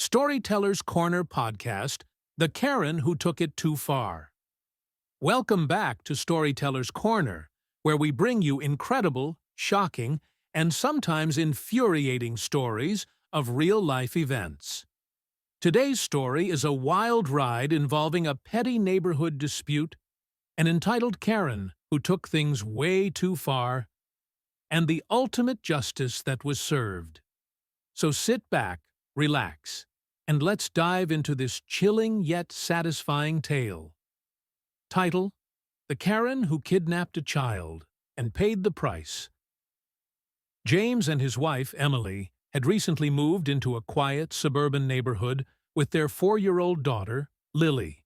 Storytellers Corner podcast, The Karen Who Took It Too Far. Welcome back to Storytellers Corner, where we bring you incredible, shocking, and sometimes infuriating stories of real-life events. Today's story is a wild ride involving a petty neighborhood dispute, an entitled Karen who took things way too far, and the ultimate justice that was served. So sit back, relax, and let's dive into this chilling yet satisfying tale. Title: The Karen Who Kidnapped a Child and Paid the Price. James and his wife, Emily, had recently moved into a quiet suburban neighborhood with their 4-year-old daughter, Lily.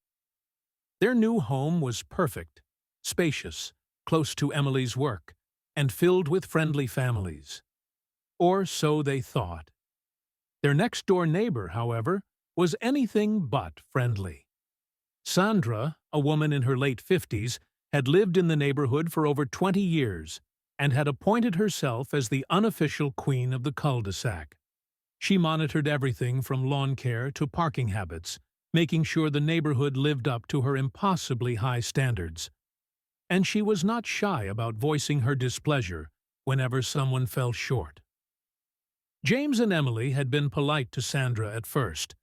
Their new home was perfect, spacious, close to Emily's work, and filled with friendly families. Or so they thought. Their next-door neighbor, however, was anything but friendly. Sandra, a woman in her late 50s, had lived in the neighborhood for over 20 years and had appointed herself as the unofficial queen of the cul-de-sac. She monitored everything from lawn care to parking habits, making sure the neighborhood lived up to her impossibly high standards. And she was not shy about voicing her displeasure whenever someone fell short. James and Emily had been polite to Sandra at first,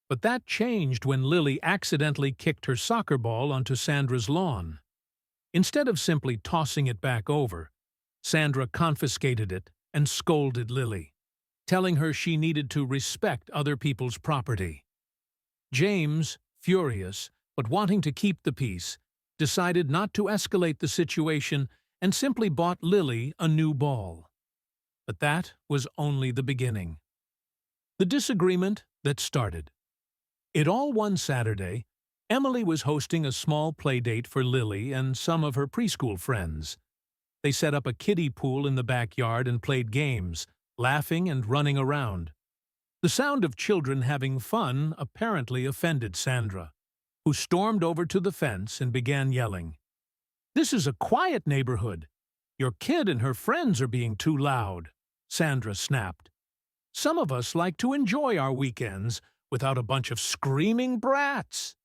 but that changed when Lily accidentally kicked her soccer ball onto Sandra's lawn. Instead of simply tossing it back over, Sandra confiscated it and scolded Lily, telling her she needed to respect other people's property. James, furious but wanting to keep the peace, decided not to escalate the situation and simply bought Lily a new ball. But that was only the beginning. The disagreement that started. It all one Saturday, Emily was hosting a small playdate for Lily and some of her preschool friends. They set up a kiddie pool in the backyard and played games, laughing and running around. The sound of children having fun apparently offended Sandra, who stormed over to the fence and began yelling, "This is a quiet neighborhood. Your kid and her friends are being too loud," Sandra snapped. "Some of us like to enjoy our weekends without a bunch of screaming brats."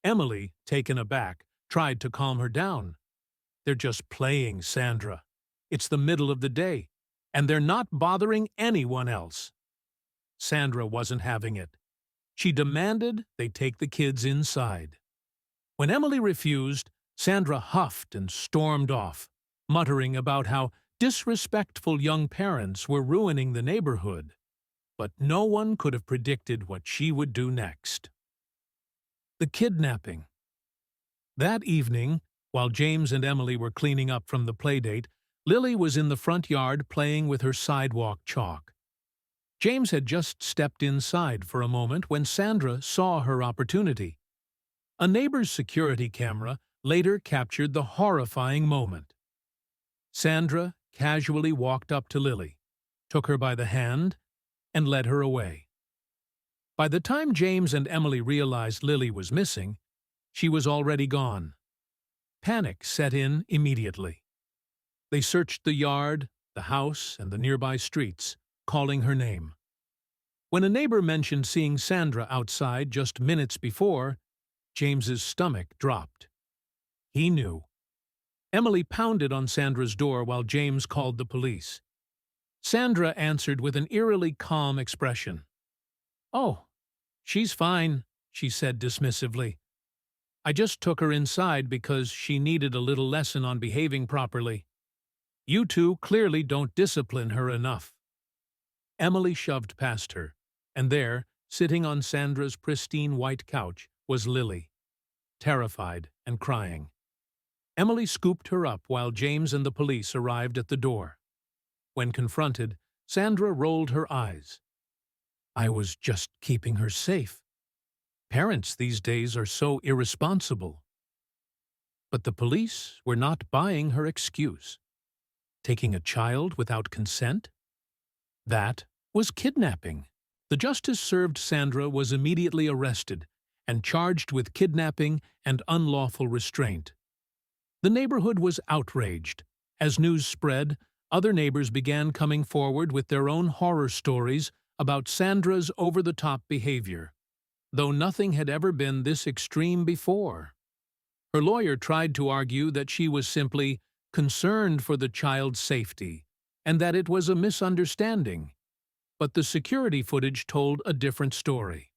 Emily, taken aback, tried to calm her down. "They're just playing, Sandra. It's the middle of the day, and they're not bothering anyone else." Sandra wasn't having it. She demanded they take the kids inside. When Emily refused, Sandra huffed and stormed off, muttering about how disrespectful young parents were ruining the neighborhood. But no one could have predicted what she would do next. The kidnapping. That evening, while James and Emily were cleaning up from the playdate, Lily was in the front yard playing with her sidewalk chalk. James had just stepped inside for a moment when Sandra saw her opportunity. A neighbor's security camera later captured the horrifying moment. Sandra casually walked up to Lily, took her by the hand, and led her away. By the time James and Emily realized Lily was missing, she was already gone. Panic set in immediately. They searched the yard, the house, and the nearby streets, calling her name. When a neighbor mentioned seeing Sandra outside just minutes before, James's stomach dropped. He knew. Emily pounded on Sandra's door while James called the police. Sandra answered with an eerily calm expression. "Oh, she's fine," she said dismissively. "I just took her inside because she needed a little lesson on behaving properly. You two clearly don't discipline her enough." Emily shoved past her, and there, sitting on Sandra's pristine white couch, was Lily, terrified and crying. Emily scooped her up while James and the police arrived at the door. When confronted, Sandra rolled her eyes. "I was just keeping her safe. Parents these days are so irresponsible." But the police were not buying her excuse. Taking a child without consent? That was kidnapping. The justice served Sandra was immediately arrested and charged with kidnapping and unlawful restraint. The neighborhood was outraged. As news spread, other neighbors began coming forward with their own horror stories about Sandra's over-the-top behavior, though nothing had ever been this extreme before. Her lawyer tried to argue that she was simply concerned for the child's safety and that it was a misunderstanding, but the security footage told a different story.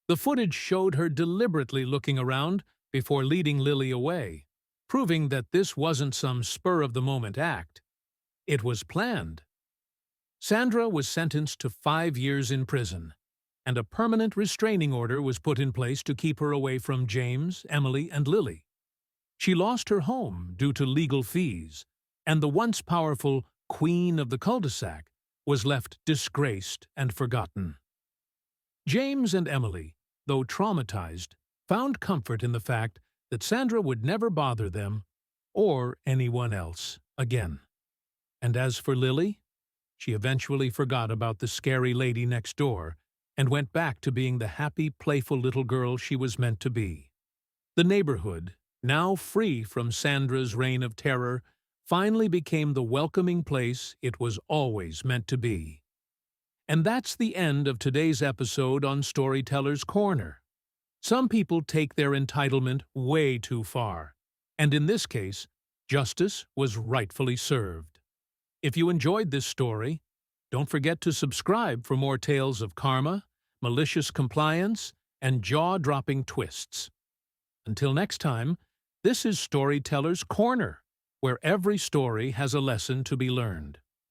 The footage showed her deliberately looking around before leading Lily away, proving that this wasn't some spur-of-the-moment act. It was planned. Sandra was sentenced to 5 years in prison, and a permanent restraining order was put in place to keep her away from James, Emily, and Lily. She lost her home due to legal fees, and the once powerful Queen of the cul-de-sac was left disgraced and forgotten. James and Emily, though traumatized, found comfort in the fact that Sandra would never bother them or anyone else again. And as for Lily, she eventually forgot about the scary lady next door and went back to being the happy, playful little girl she was meant to be. The neighborhood, now free from Sandra's reign of terror, finally became the welcoming place it was always meant to be. And that's the end of today's episode on Storyteller's Corner. Some people take their entitlement way too far, and in this case, justice was rightfully served. If you enjoyed this story, don't forget to subscribe for more tales of karma, malicious compliance, and jaw-dropping twists. Until next time, this is Storyteller's Corner, where every story has a lesson to be learned.